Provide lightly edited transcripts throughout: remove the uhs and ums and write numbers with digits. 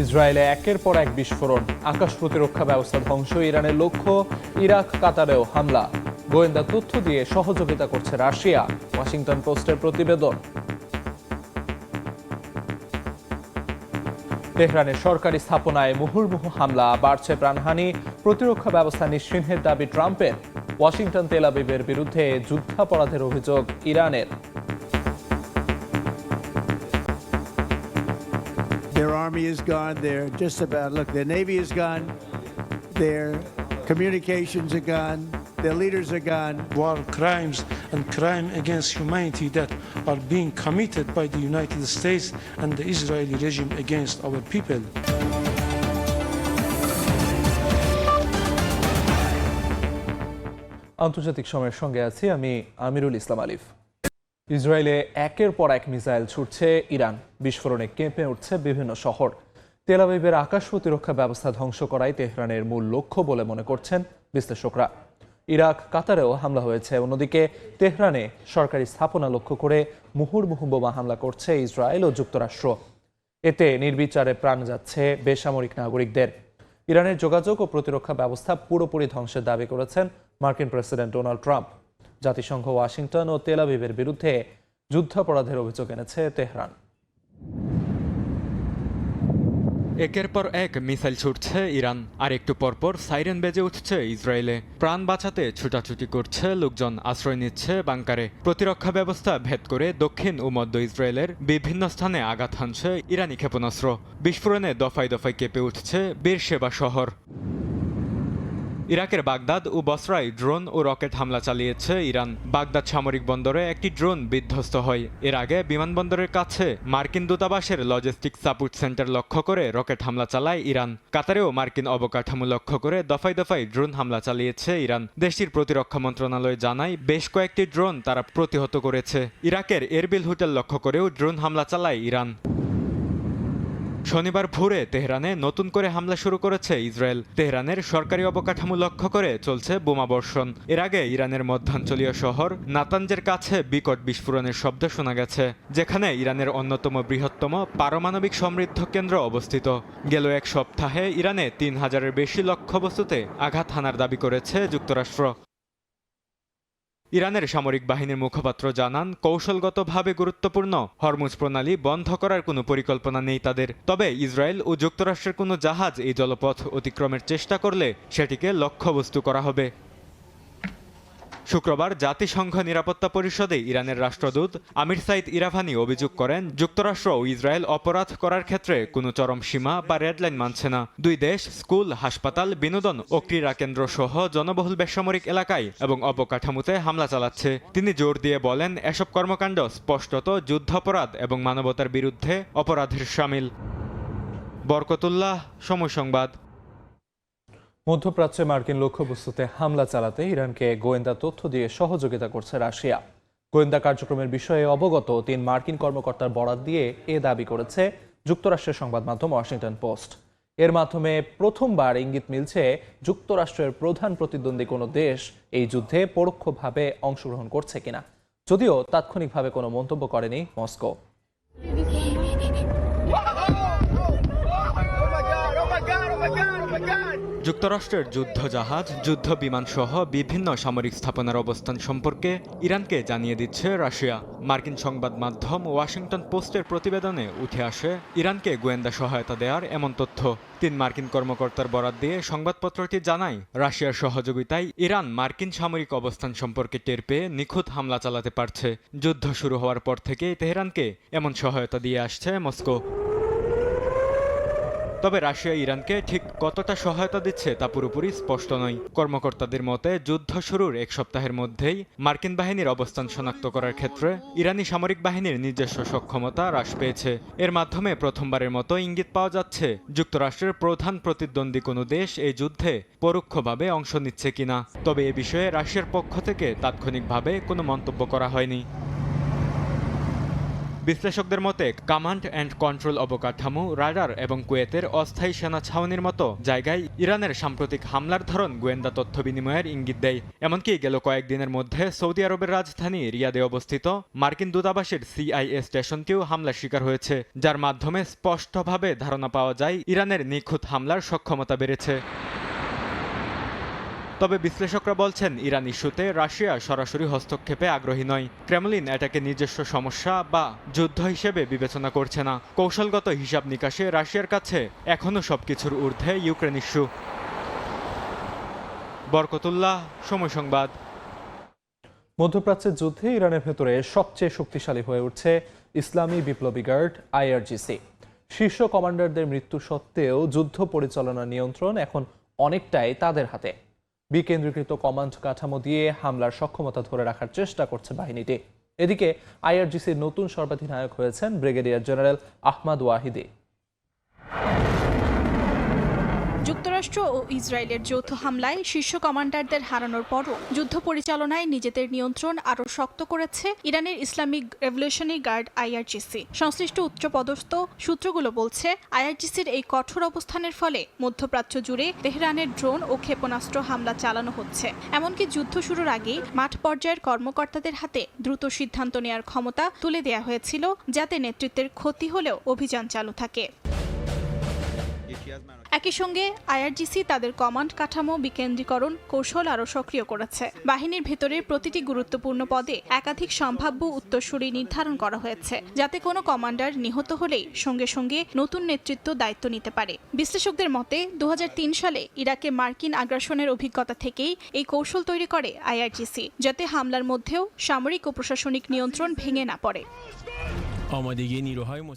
ইসরায়েলে একের পর এক বিস্ফোরণ, আকাশ প্রতিরক্ষা ব্যবস্থা ধ্বংস, ইরানের লক্ষ্য, ইরাক কাতারেও হামলা, গোয়েন্দা তথ্য দিয়ে সহযোগিতা করছে রাশিয়া, ওয়াশিংটন পোস্টের প্রতিবেদন। তেহরানের সরকারি স্থাপনায় মুহুর্মুহু হামলা, বাড়ছে প্রাণহানি, প্রতিরক্ষা ব্যবস্থা নিশ্চিহ্নের দাবি ট্রাম্পের। ওয়াশিংটন তেল আবিবের বিরুদ্ধে যুদ্ধাপরাধের অভিযোগ ইরানের। Their army is gone. They're just about, look, their navy is gone. Their communications are gone. Their leaders are gone. War crimes and crime against humanity that are being committed by the United States and the Israeli regime against our people. আন্তর্জাতিক সময়ের সঙ্গে আছি আমি আমিরুল ইসলাম আলিফ। ইসরায়েলে একের পর এক missile ছুটছে ইরান, বিস্ফোরণে কেঁপে উঠছে বিভিন্ন শহর। তেল আবিবের আকাশ প্রতিরক্ষা ব্যবস্থা ধ্বংস করাই তেহরানের মূল লক্ষ্য বলে মনে করছেন বিশ্লেষকরা। ইরাক কাতারেও হামলা হয়েছে। অন্যদিকে তেহরানে সরকারি স্থাপনা লক্ষ্য করে মুহুর্মুহু বোমা হামলা করছে ইসরায়েল ও যুক্তরাষ্ট্র। এতে নির্বিচারে প্রাণ যাচ্ছে বেসামরিক নাগরিকদের। ইরানের যোগাযোগ ও প্রতিরক্ষা ব্যবস্থা পুরোপুরি ধ্বংসের দাবি করেছেন মার্কিন প্রেসিডেন্ট ডোনাল্ড ট্রাম্প। জাতিসংঘ ওয়াশিংটন ও তেল আবিবের বিরুদ্ধে যুদ্ধাপরাধের অভিযোগ এনেছে তেহরান। একের পর এক মিসাইল ছুটছে ইরান, আর একটু পরপর সাইরেন বেজে উঠছে ইসরায়েলে। প্রাণ বাঁচাতে ছুটাছুটি করছে লোকজন, আশ্রয় নিচ্ছে বাংকারে। প্রতিরক্ষা ব্যবস্থা ভেদ করে দক্ষিণ ও মধ্য ইসরায়েলের বিভিন্ন স্থানে আঘাত হানছে ইরানি ক্ষেপণাস্ত্র। বিস্ফোরণে দফায় দফায় কেঁপে উঠছে বীরশেবা শহর। ইরাকের বাগদাদ ও বসরায় ড্রোন ও রকেট হামলা চালিয়েছে ইরান। বাগদাদ সামরিক বন্দরে একটি ড্রোন বিধ্বস্ত হয়। এর আগে বিমানবন্দরের কাছে মার্কিন দূতাবাসের লজিস্টিক সাপোর্ট সেন্টার লক্ষ্য করে রকেট হামলা চালায় ইরান। কাতারেও মার্কিন অবকাঠামো লক্ষ্য করে দফায় দফায় ড্রোন হামলা চালিয়েছে ইরান। দেশটির প্রতিরক্ষা মন্ত্রণালয় জানায় বেশ কয়েকটি ড্রোন তারা প্রতিহত করেছে। ইরাকের এরবিল হোটেল লক্ষ্য করেও ড্রোন হামলা চালায় ইরান। শনিবার ভোরে তেহরানে নতুন করে হামলা শুরু করেছে ইসরায়েল। তেহরানের সরকারি অবকাঠামো লক্ষ্য করে চলছে বোমাবর্ষণ। এর আগে ইরানের মধ্যাঞ্চলীয় শহর নাতানজের কাছে বিকট বিস্ফোরণের শব্দ শোনা গেছে, যেখানে ইরানের অন্যতম বৃহত্তম পারমাণবিক সমৃদ্ধ কেন্দ্র অবস্থিত। গেল এক সপ্তাহে ইরানে ৩,০০০-এর বেশি লক্ষ্যবস্তুতে আঘাত হানার দাবি করেছে যুক্তরাষ্ট্র। ইরানের সামরিক বাহিনীর মুখপাত্র জানান, কৌশলগতভাবে গুরুত্বপূর্ণ হরমুজ প্রণালী বন্ধ করার কোনো পরিকল্পনা নেই তাদের। তবে ইসরায়েল ও যুক্তরাষ্ট্রের কোনো জাহাজ এই জলপথ অতিক্রমের চেষ্টা করলে সেটিকে লক্ষ্যবস্তু করা হবে। শুক্রবার জাতিসংঘ নিরাপত্তা পরিষদে ইরানের রাষ্ট্রদূত আমির সাইদ ইরাভানি অভিযোগ করেন, যুক্তরাষ্ট্র ও ইসরায়েল অপরাধ করার ক্ষেত্রে কোনো চরম সীমা বা রেডলাইন মানছে না। দুই দেশ স্কুল, হাসপাতাল, বিনোদন ও ক্রীড়া কেন্দ্র সহ জনবহুল বেসামরিক এলাকায় এবং অবকাঠামোতে হামলা চালাচ্ছে। তিনি জোর দিয়ে বলেন, এসব কর্মকাণ্ড স্পষ্টত যুদ্ধাপরাধ এবং মানবতার বিরুদ্ধে অপরাধের শামিল। বরকতুল্লাহ, সময় সংবাদ। মধ্যপ্রাচ্যে মার্কিন লক্ষ্যবস্তুতে হামলা চালাতে ইরানকে গোয়েন্দা তথ্য দিয়ে সহযোগিতা করছে রাশিয়া। গোয়েন্দা কার্যক্রমের বিষয়ে অবগত ৩ মার্কিন কর্মকর্তার বরাত দিয়ে এ দাবি করেছে যুক্তরাষ্ট্রের সংবাদ মাধ্যম ওয়াশিংটন পোস্ট। এর মাধ্যমে প্রথমবার ইঙ্গিত মিলছে যুক্তরাষ্ট্রের প্রধান প্রতিদ্বন্দ্বী কোনো দেশ এই যুদ্ধে পরোক্ষভাবে অংশগ্রহণ করছে কিনা, যদিও তাৎক্ষণিকভাবে কোনো মন্তব্য করেনি মস্কো। যুক্তরাষ্ট্রের যুদ্ধজাহাজ, যুদ্ধ বিমান সহ বিভিন্ন সামরিক স্থাপনার অবস্থান সম্পর্কে ইরানকে জানিয়ে দিচ্ছে রাশিয়া। মার্কিন সংবাদ মাধ্যম ওয়াশিংটন পোস্টের প্রতিবেদনে উঠে আসে ইরানকে গোয়েন্দা সহায়তা দেওয়ার এমন তথ্য। ৩ মার্কিন কর্মকর্তার বরাত দিয়ে সংবাদপত্রটি জানায়, রাশিয়ার সহযোগিতায় ইরান মার্কিন সামরিক অবস্থান সম্পর্কে টের পেয়ে নিখুঁত হামলা চালাতে পারছে। যুদ্ধ শুরু হওয়ার পর থেকে তেহরানকে এমন সহায়তা দিয়ে আসছে মস্কো। তবে রাশিয়া ইরানকে ঠিক কতটা সহায়তা দিচ্ছে তা পুরোপুরি স্পষ্ট নয়। কর্মকর্তাদের মতে, যুদ্ধ শুরুর এক সপ্তাহের মধ্যেই মার্কিন বাহিনীর অবস্থান শনাক্ত করার ক্ষেত্রে ইরানি সামরিক বাহিনীর নিজস্ব সক্ষমতা হ্রাস পেয়েছে। এর মাধ্যমে প্রথমবারের মতো ইঙ্গিত পাওয়া যাচ্ছে যুক্তরাষ্ট্রের প্রধান প্রতিদ্বন্দ্বী কোনো দেশ এই যুদ্ধে পরোক্ষভাবে অংশ নিচ্ছে কিনা। তবে এ বিষয়ে রাশিয়ার পক্ষ থেকে তাৎক্ষণিকভাবে কোনো মন্তব্য করা হয়নি। বিশ্লেষকদের মতে কমান্ড অ্যান্ড কন্ট্রোল অবকাঠামো, রাডার এবং কুয়েতের অস্থায়ী সেনা ছাউনির মতো জায়গায় ইরানের সাম্প্রতিক হামলার ধরন গোয়েন্দা তথ্য বিনিময়ের ইঙ্গিত দেয়। এমনকি গেল কয়েকদিনের মধ্যে সৌদি আরবের রাজধানী রিয়াদে অবস্থিত মার্কিন দূতাবাসের CIA স্টেশনটিও হামলার শিকার হয়েছে, যার মাধ্যমে স্পষ্টভাবে ধারণা পাওয়া যায় ইরানের নিখুঁত হামলার সক্ষমতা বেড়েছে। তবে বিশ্লেষকরা বলছেন ইরান ইস্যুতে রাশিয়া সরাসরি হস্তক্ষেপে আগ্রহী নয়। ক্রেমলিন এটাকে নিজস্ব সমস্যা বা যুদ্ধ হিসেবে বিবেচনা করছে না। কৌশলগত হিসাব নিকাশে রাশিয়ার কাছে এখনও সবকিছুর ঊর্ধ্বে ইউক্রেন ইস্যু। বরকতুল্লাহ, সময় সংবাদ। মধ্যপ্রাচ্যের যুদ্ধে ইরানের ভেতরে সবচেয়ে শক্তিশালী হয়ে উঠছে ইসলামী বিপ্লবী গার্ড IRGC। শীর্ষ কমান্ডারদের মৃত্যু সত্ত্বেও যুদ্ধ পরিচালনা নিয়ন্ত্রণ এখন অনেকটাই তাদের হাতে। বিকেন্দ্রীকৃত কমান্ড কাঠামো দিয়ে হামলার সক্ষমতা ধরে রাখার চেষ্টা করছে বাহিনীটি। এদিকে IRGCর নতুন সর্বাধিনায়ক হয়েছেন ব্রিগেডিয়ার জেনারেল আহমাদ ওয়াহিদি। যুক্তরাষ্ট্র ও ইসরায়েলের যৌথ হামলায় শীর্ষ কমান্ডারদের হারানোর পরও যুদ্ধ পরিচালনায় নিজেদের নিয়ন্ত্রণ আরও শক্ত করেছে ইরানের ইসলামিক রেভলিউশনারি গার্ড IRGC। সংশ্লিষ্ট উচ্চপদস্থ সূত্রগুলো বলছে, IRGCর এই কঠোর অবস্থানের ফলে মধ্যপ্রাচ্য জুড়ে তেহরানের ড্রোন ও ক্ষেপণাস্ত্র হামলা চালানো হচ্ছে। এমনকি যুদ্ধ শুরুর আগেই মাঠ পর্যায়ের কর্মকর্তাদের হাতে দ্রুত সিদ্ধান্ত নেওয়ার ক্ষমতা তুলে দেওয়া হয়েছিল, যাতে নেতৃত্বের ক্ষতি হলেও অভিযান চালু থাকে। একই সঙ্গে IRGC তাদের কমান্ড কাঠামো বিকেন্দ্রীকরণ কৌশল আরও সক্রিয় করেছে। বাহিনীর ভেতরের প্রতিটি গুরুত্বপূর্ণ পদে একাধিক সম্ভাব্য উত্তরসূরি নির্ধারণ করা হয়েছে, যাতে কোনো কমান্ডার নিহত হলেই সঙ্গে সঙ্গে নতুন নেতৃত্ব দায়িত্ব নিতে পারে। বিশ্লেষকদের মতে 2003 সালে ইরাকে মার্কিন আগ্রাসনের অভিজ্ঞতা থেকেই এই কৌশল তৈরি করে IRGC, যাতে হামলার মধ্যেও সামরিক ও প্রশাসনিক নিয়ন্ত্রণ ভেঙে না পড়ে।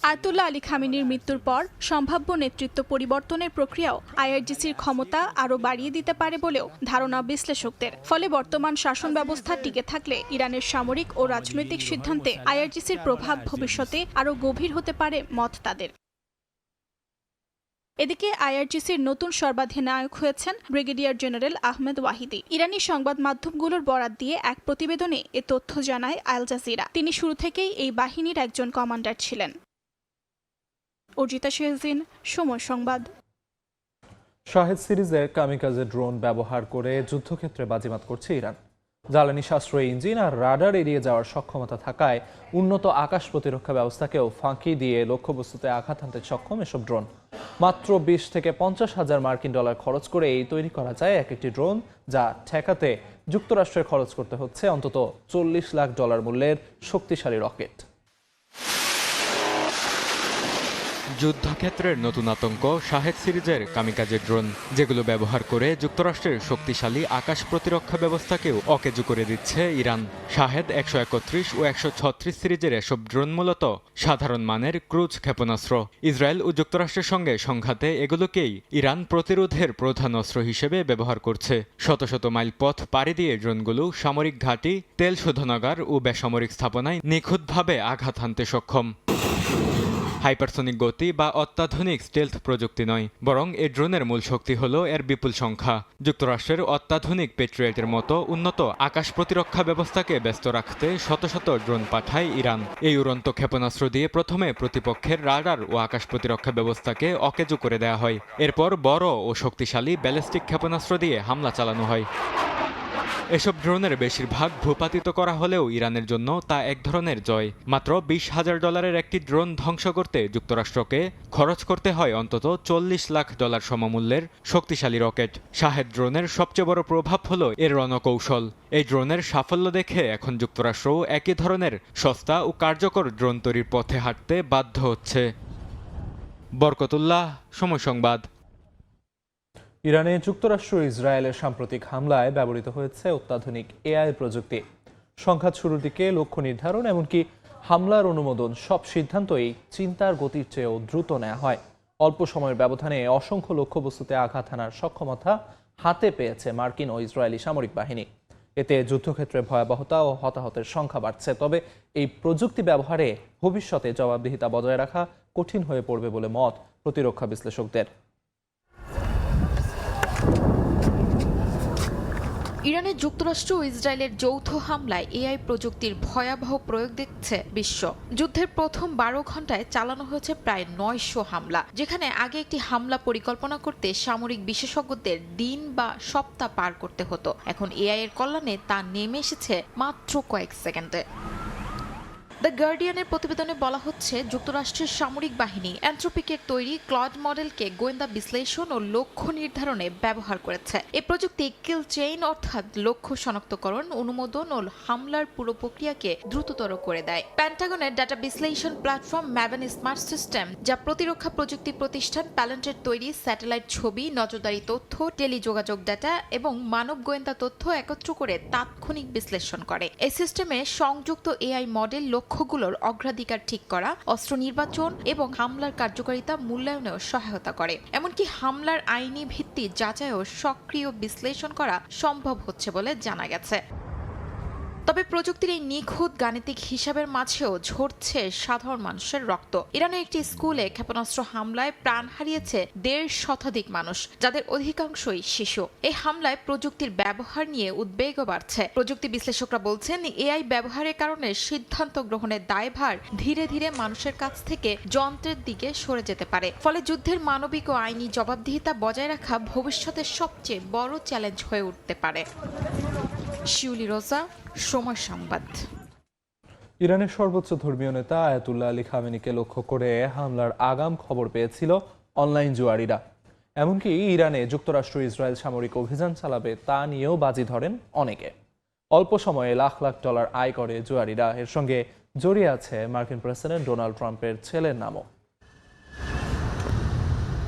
আয়াতুল্লাহ আলী খামেনির মৃত্যুর পর সম্ভাব্য নেতৃত্ব পরিবর্তনের প্রক্রিয়াও IRGCর ক্ষমতা আরও বাড়িয়ে দিতে পারে বলেও ধারণা বিশ্লেষকদের। ফলে বর্তমান শাসন ব্যবস্থা টিকে থাকলে ইরানের সামরিক ও রাজনৈতিক সিদ্ধান্তে IRGCর প্রভাব ভবিষ্যতে আরও গভীর হতে পারে মত তাদের। এদিকে IRGCর নতুন সর্বাধিনায়ক হয়েছেন ব্রিগেডিয়ার জেনারেল আহমেদ ওয়াহিদি। ইরানি সংবাদ মাধ্যমগুলোর বরাত দিয়ে এক প্রতিবেদনে এ তথ্য জানায় আল জাজিরা। তিনি শুরু থেকেই এই বাহিনীর একজন কমান্ডার ছিলেন। অর্জিতা শেহজিন, সময় সংবাদ। শাহেদ সিরিজের কামিকাজে ড্রোন ব্যবহার করে যুদ্ধক্ষেত্রে বাজিমাত করছে ইরান। জ্বালানি সাশ্রয়ী ইঞ্জিন আর রাডার এড়িয়ে যাওয়ার সক্ষমতা থাকায় উন্নত আকাশ প্রতিরক্ষা ব্যবস্থাকেও ফাঁকি দিয়ে লক্ষ্যবস্তুতে আঘাত হানতে সক্ষম এসব ড্রোন। মাত্র 20 থেকে 50 হাজার মার্কিন ডলার খরচ করে এই তৈরি করা যায় এক একটি ড্রোন, যা ঠেকাতে যুক্তরাষ্ট্রের খরচ করতে হচ্ছে অন্তত $40 লাখ মূল্যের শক্তিশালী রকেট। যুদ্ধক্ষেত্রের নতুন আতঙ্ক শাহেদ সিরিজের কামিকাজে ড্রোন, যেগুলো ব্যবহার করে যুক্তরাষ্ট্রের শক্তিশালী আকাশ প্রতিরক্ষা ব্যবস্থাকেও অকেজু করে দিচ্ছে ইরান। শাহেদ 131 ও 136 সিরিজের এসব ড্রোন মূলত সাধারণ মানের ক্রুজ ক্ষেপণাস্ত্র। ইসরায়েল ও যুক্তরাষ্ট্রের সঙ্গে সংঘাতে এগুলোকেই ইরান প্রতিরোধের প্রধান অস্ত্র হিসেবে ব্যবহার করছে। শত শত মাইল পথ পাড়ি দিয়ে ড্রোনগুলো সামরিক ঘাঁটি, তেল শোধনাগার ও বেসামরিক স্থাপনায় নিখুঁতভাবে আঘাত হানতে সক্ষম। হাইপারসনিক গতি বা অত্যাধুনিক স্টেলথ প্রযুক্তি নয়, বরং এই ড্রোনের মূল শক্তি হল এর বিপুল সংখ্যা। যুক্তরাষ্ট্রের অত্যাধুনিক পেট্রিয়টের মতো উন্নত আকাশ প্রতিরক্ষা ব্যবস্থাকে ব্যস্ত রাখতে শত শত ড্রোন পাঠায় ইরান। এই উড়ন্ত ক্ষেপণাস্ত্র দিয়ে প্রথমে প্রতিপক্ষের রাডার ও আকাশ প্রতিরক্ষা ব্যবস্থাকে অকেজু করে দেওয়া হয়। এরপর বড় ও শক্তিশালী ব্যালিস্টিক ক্ষেপণাস্ত্র দিয়ে হামলা চালানো হয়। এসব ড্রোনের বেশিরভাগ ভূপাতিত করা হলেও ইরানের জন্য তা এক ধরনের জয়। মাত্র $20,000 একটি ড্রোন ধ্বংস করতে যুক্তরাষ্ট্রকে খরচ করতে হয় অন্তত $40 লাখ সমমূল্যের শক্তিশালী রকেট। শাহেদ ড্রোনের সবচেয়ে বড় প্রভাব হলো এর রণকৌশল। এই ড্রোনের সাফল্য দেখে এখন যুক্তরাষ্ট্রও একই ধরনের সস্তা ও কার্যকর ড্রোন তৈরির পথে হাঁটতে বাধ্য হচ্ছে। বরকতুল্লাহ, সময় সংবাদ। ইরানে যুক্তরাষ্ট্র ও ইসরায়েলের সাম্প্রতিক হামলায় ব্যবহৃত হয়েছে অত্যাধুনিক AI প্রযুক্তি। সংঘাত শুরুর দিকে লক্ষ্য নির্ধারণ এমনকি হামলার অনুমোদন সব সিদ্ধান্তই চিন্তার গতির চেয়েও দ্রুত নেওয়া হয়। অল্প সময়ের ব্যবধানে অসংখ্য লক্ষ্যবস্তুতে আঘাত হানার সক্ষমতা হাতে পেয়েছে মার্কিন ও ইসরায়েলি সামরিক বাহিনী। এতে যুদ্ধক্ষেত্রে ভয়াবহতা ও হতাহতের সংখ্যা বাড়ছে। তবে এই প্রযুক্তি ব্যবহারে ভবিষ্যতে জবাবদিহিতা বজায় রাখা কঠিন হয়ে পড়বে বলে মত প্রতিরক্ষা বিশ্লেষকদের। ইরানের যুক্তরাষ্ট্র ও ইসরায়েলের যৌথ হামলায় এআই প্রযুক্তির ভয়াবহ প্রয়োগ দেখছে বিশ্ব। যুদ্ধের প্রথম 12 ঘন্টায় চালানো হয়েছে প্রায় 900 হামলা, যেখানে আগে একটি হামলা পরিকল্পনা করতে সামরিক বিশেষজ্ঞদের দিন বা সপ্তাহ পার করতে হতো। এখন এআই এর কল্যাণে তা নেমে এসেছে মাত্র কয়েক সেকেন্ডে। দ্য গার্ডিয়ানের প্রতিবেদনে বলা হচ্ছে, যুক্তরাষ্ট্রের সামরিক বাহিনী অ্যান্থ্রোপিকের তৈরি ক্লড মডেলকে গোয়েন্দা বিশ্লেষণ ও লক্ষ্য নির্ধারণে ব্যবহার করেছে। এই প্রযুক্তি কিল চেইন অর্থাৎ লক্ষ্য শনাক্তকরণ, অনুমোদন ও হামলার পুরো প্রক্রিয়াকে দ্রুততর করে দেয়। পেন্টাগনের ডাটা বিশ্লেষণ প্ল্যাটফর্ম ম্যাভেন স্মার্ট সিস্টেম, যা প্রতিরক্ষা প্রযুক্তি প্রতিষ্ঠান প্যালেন্টের তৈরি স্যাটেলাইট ছবি, নজরদারি তথ্য, টেলিযোগাযোগ ডাটা এবং মানব গোয়েন্দা তথ্য একত্র করে তাৎক্ষণিক বিশ্লেষণ করে। এই সিস্টেমে সংযুক্ত এআই মডেল লক্ষ্যগুলোর অগ্রাধিকার ঠিক করা, অস্ত্র নির্বাচন এবং হামলার কার্যকারিতা মূল্যায়নেও সহায়তা করে। এমনকি হামলার আইনি ভিত্তি যাচাইও সক্রিয় বিশ্লেষণ করা সম্ভব হচ্ছে বলে জানা গেছে। তবে প্রযুক্তির এই নিখুঁত গাণিতিক হিসাবের মাঝেও ঝরছে সাধারণ মানুষের রক্ত। ইরানের একটি স্কুলে ক্ষেপণাস্ত্র হামলায় প্রাণ হারিয়েছে 1.5 শতাধিক মানুষ, যাদের অধিকাংশই শিশু। এই হামলায় প্রযুক্তির ব্যবহার নিয়ে উদ্বেগও বাড়ছে। প্রযুক্তি বিশ্লেষকরা বলছেন, এআই ব্যবহারের কারণে সিদ্ধান্ত গ্রহণের দায়ভার ধীরে ধীরে মানুষের কাছ থেকে যন্ত্রের দিকে সরে যেতে পারে। ফলে যুদ্ধের মানবিক ও আইনি জবাবদিহিতা বজায় রাখা ভবিষ্যতের সবচেয়ে বড় চ্যালেঞ্জ হয়ে উঠতে পারে। শিউলি রোজা, সময় সংবাদ। ইরানের সর্বোচ্চ ধর্মীয় নেতা আয়াতুল্লাহ আলী খামেনিকে লক্ষ্য করে হামলার আগাম খবর পেয়েছিল অনলাইন জুয়ারিরা। এমনকি ইরানে যুক্তরাষ্ট্র ইসরায়েল সামরিক অভিযান চালাবে তা নিয়েও বাজি ধরেন অনেকে। অল্প সময়ে লাখ লাখ ডলার আয় করে জুয়ারিরা। এর সঙ্গে জড়িয়ে আছে মার্কিন প্রেসিডেন্ট ডোনাল্ড ট্রাম্পের ছেলের নামও।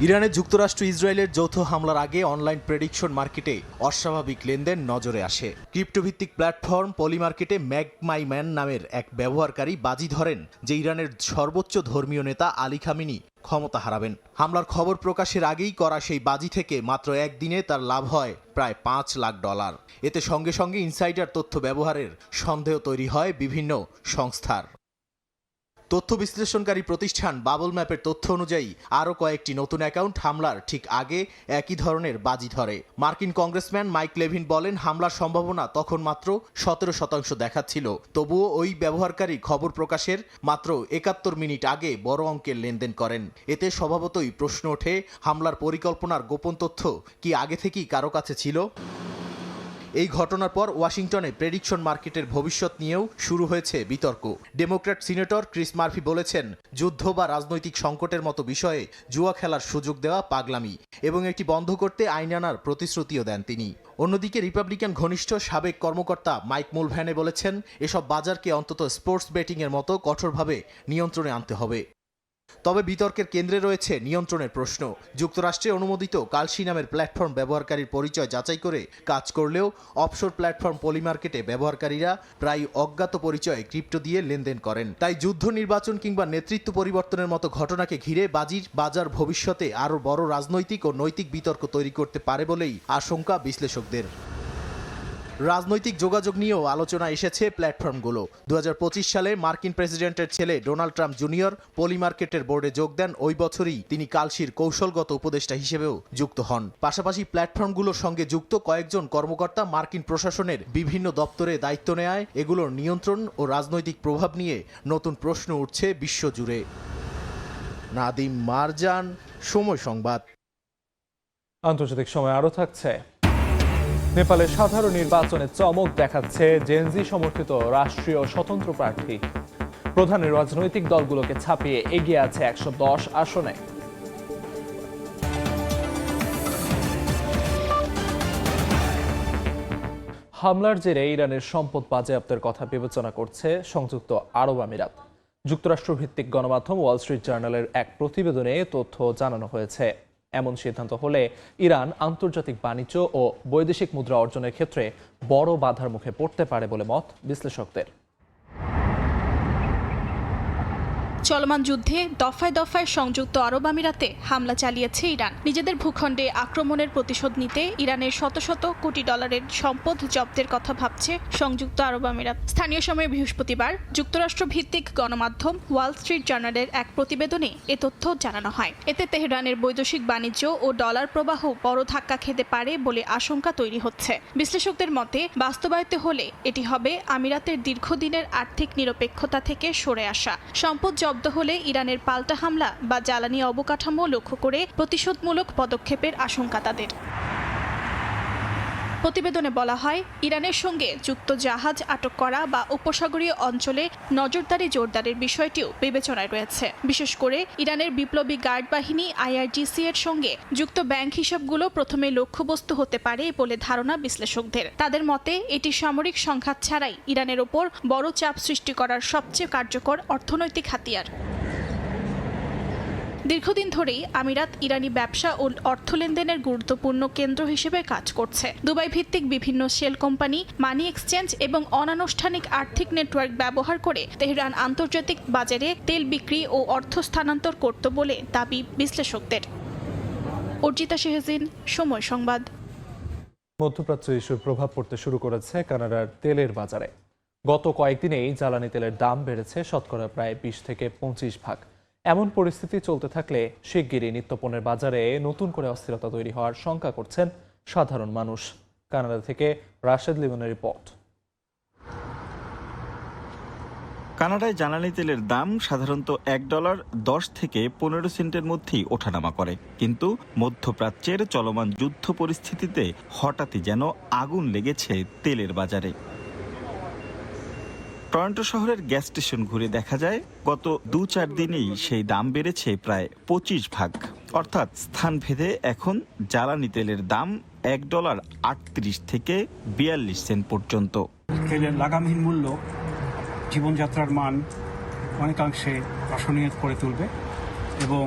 ইরানে যুক্তরাষ্ট্র ইসরায়েলের যৌথ হামলার আগে অনলাইন প্রেডিকশন মার্কেটে অস্বাভাবিক লেনদেন নজরে আসে। ক্রিপ্টোভিত্তিক প্ল্যাটফর্ম পলিমার্কেটে ম্যাগমাইম্যান নামের এক ব্যবহারকারী বাজি ধরেন যে ইরানের সর্বোচ্চ ধর্মীয় নেতা আলী খামেনি ক্ষমতা হারাবেন। হামলার খবর প্রকাশের আগেই করা সেই বাজি থেকে মাত্র একদিনে তার লাভ হয় প্রায় $5 লাখ। এতে সঙ্গে সঙ্গে ইনসাইডার তথ্য ব্যবহারের সন্দেহ তৈরি হয় বিভিন্ন সংস্থার। তথ্য বিশ্লেষণকারী প্রতিষ্ঠান বাবল ম্যাপের তথ্য অনুযায়ী আরও কয়েকটি নতুন অ্যাকাউন্ট হামলার ঠিক আগে একই ধরনের বাজি ধরে। মার্কিন কংগ্রেসম্যান মাইক লেভিন বলেন, হামলার সম্ভাবনা তখন মাত্র 17% দেখাচ্ছিল। তবুও ওই ব্যবহারকারী খবর প্রকাশের মাত্র 71 মিনিট আগে বড় অঙ্কের লেনদেন করেন। এতে স্বভাবতই প্রশ্ন ওঠে, হামলার পরিকল্পনার গোপন তথ্য কি আগে থেকেই কারো কাছে ছিল? এই ঘটনার পর ওয়াশিংটনে প্রেডিকশন মার্কেটের ভবিষ্যৎ নিয়েও শুরু হয়েছে বিতর্ক। ডেমোক্র্যাট সিনেটর ক্রিস মার্ফি বলেছেন, যুদ্ধ বা রাজনৈতিক সংকটের মতো বিষয়ে জুয়া খেলার সুযোগ দেওয়া পাগলামি এবং এটি বন্ধ করতে আইন আনার প্রতিশ্রুতিও দেন তিনি। অন্যদিকে রিপাবলিকান ঘনিষ্ঠ সাবেক কর্মকর্তা মাইক মুলভ্যানে বলেছেন, এসব বাজারকে অন্তত স্পোর্টস বেটিংয়ের মতো কঠোরভাবে নিয়ন্ত্রণে আনতে হবে। তবে বিতর্কের কেন্দ্রে রয়েছে নিয়ন্ত্রণের প্রশ্ন। যুক্তরাষ্ট্রে অনুমোদিত কালসি নামের প্ল্যাটফর্ম ব্যবহারকারীর পরিচয় যাচাই করে কাজ করলেও অফশোর প্ল্যাটফর্ম পলিমার্কেটে ব্যবহারকারীরা প্রায় অজ্ঞাত পরিচয়ে ক্রিপ্টো দিয়ে লেনদেন করেন। তাই যুদ্ধ, নির্বাচন কিংবা নেতৃত্ব পরিবর্তনের মতো ঘটনাকে ঘিরে বাজার ভবিষ্যতে আরও বড় রাজনৈতিক ও নৈতিক বিতর্ক তৈরি করতে পারে বলেই আশঙ্কা বিশ্লেষকদের। রাজনৈতিক যোগাযোগ নিয়েও আলোচনা এসেছে প্ল্যাটফর্মগুলো। 2025 সালে মার্কিন প্রেসিডেন্টের ছেলে ডোনাল্ড ট্রাম্প জুনিয়র পলিমার্কেটের বোর্ডে যোগ দেন। ওই বছরই তিনি কালসির কৌশলগত উপদেষ্টা হিসেবেও যুক্ত হন। পাশাপাশি প্ল্যাটফর্মগুলোর সঙ্গে যুক্ত কয়েকজন কর্মকর্তা মার্কিন প্রশাসনের বিভিন্ন দপ্তরে দায়িত্ব নেয়। এগুলোর নিয়ন্ত্রণ ও রাজনৈতিক প্রভাব নিয়ে নতুন প্রশ্ন উঠছে বিশ্বজুড়ে। নাদিম মারজান, সময় সংবাদ। আন্তর্জাতিক সময় আরও থাকছে। নেপালের সাধারণ নির্বাচনে চমক দেখাচ্ছে জেনজি সমর্থিত রাষ্ট্রীয় স্বতন্ত্র প্রার্থী। প্রধান রাজনৈতিক দলগুলোকে ছাপিয়ে এগিয়ে আছে 110 আসনে। হামলার জেরে ইরানের সম্পদ বাজেয়াপ্তের কথা বিবেচনা করছে সংযুক্ত আরব আমিরাত। যুক্তরাষ্ট্র ভিত্তিক গণমাধ্যম ওয়াল স্ট্রিট জার্নালের এক প্রতিবেদনে তথ্য জানানো হয়েছে। এমন সিদ্ধান্ত হলে ইরান আন্তর্জাতিক বাণিজ্য ও বৈদেশিক মুদ্রা অর্জনের ক্ষেত্রে বড় বাধার মুখে পড়তে পারে বলে মত বিশ্লেষকদের। চলমান যুদ্ধে দফায় দফায় সংযুক্ত আরব আমিরাতে হামলা চালিয়েছে ইরান। নিজেদের ভূখণ্ডে আক্রমণের প্রতিশোধ নিতে ইরানের শত শত কোটি ডলারের সম্পদ জব্দের কথা ভাবছে সংযুক্ত আরব আমিরাত। স্থানীয় সময় বৃহস্পতিবার যুক্তরাষ্ট্র ভিত্তিক গণমাধ্যম ওয়াল স্ট্রিট জার্নালের এক প্রতিবেদনে এ তথ্য জানানো হয়। এতে তেহরানের বৈদেশিক বাণিজ্য ও ডলার প্রবাহ বড় ধাক্কা খেতে পারে বলে আশঙ্কা তৈরি হচ্ছে। বিশ্লেষকদের মতে বাস্তবায়িত হলে এটি হবে আমিরাতের দীর্ঘদিনের আর্থিক নিরপেক্ষতা থেকে সরে আসা। সম্পদ জব্দ হলে ইরানের পাল্টা হামলা বা জ্বালানি অবকাঠামো লক্ষ্য করে প্রতিশোধমূলক পদক্ষেপের আশঙ্কা তাদের। প্রতিবেদনে বলা হয়, ইরানের সঙ্গে যুক্ত জাহাজ আটক করা বা উপসাগরীয় অঞ্চলে নজরদারি জোরদারের বিষয়টিও বিবেচনায় রয়েছে। বিশেষ করে ইরানের বিপ্লবী গার্ড বাহিনী IRGC এর সঙ্গে যুক্ত ব্যাংক হিসাবগুলো প্রথমে লক্ষ্যবস্তু হতে পারে বলে ধারণা বিশ্লেষকদের। তাদের মতে এটি সামরিক সংঘাত ছাড়াই ইরানের ওপর বড় চাপ সৃষ্টি করার সবচেয়ে কার্যকর অর্থনৈতিক হাতিয়ার। দীর্ঘদিন ধরেই আমিরাত ইরানি ব্যবসা ও অর্থ লেনদেনের গুরুত্বপূর্ণ কেন্দ্র হিসেবে কাজ করছে। দুবাই ভিত্তিক বিভিন্ন শেল কোম্পানি, মানি এক্সচেঞ্জ এবং অনানুষ্ঠানিক আর্থিক নেটওয়ার্ক ব্যবহার করে তেহরান আন্তর্জাতিক বাজারে তেল বিক্রি ও অর্থ স্থানান্তর করত বলে দাবি বিশ্লেষকদের। অর্জিতা শেহজিন, সময় সংবাদ। মধ্যপ্রাচ্য ইস্যুর প্রভাব পড়তে শুরু করেছে কানাডার তেলের বাজারে। গত কয়েকদিনেই জ্বালানি তেলের দাম বেড়েছে শতকরা প্রায় 20 থেকে 25%। এমন পরিস্থিতি চলতে থাকলে শিগগিরই নিত্যপণ্যের বাজারে নতুন করে অস্থিরতা তৈরি হওয়ার শঙ্কা করছেন সাধারণ মানুষ। কানাডা থেকে রাশেদ লিমনের রিপোর্ট। কানাডায় জ্বালানি তেলের দাম সাধারণত $1 থেকে 15 সেন্টের মধ্যেই ওঠানামা করে, কিন্তু মধ্যপ্রাচ্যের চলমান যুদ্ধ পরিস্থিতিতে হঠাৎই যেন আগুন লেগেছে তেলের বাজারে। টরন্টো শহরের গ্যাস স্টেশন ঘুরে দেখা যায় গত 2-4 দিনেই সেই দাম বেড়েছে প্রায় 25%। অর্থাৎ স্থানভেদে এখন জ্বালানি তেলের দাম $1.38 থেকে 42 সেন্ট পর্যন্ত। তেলের লাগামহীন মূল্য জীবনযাত্রার মান অনেকাংশে অসহনীয় করে তুলবে এবং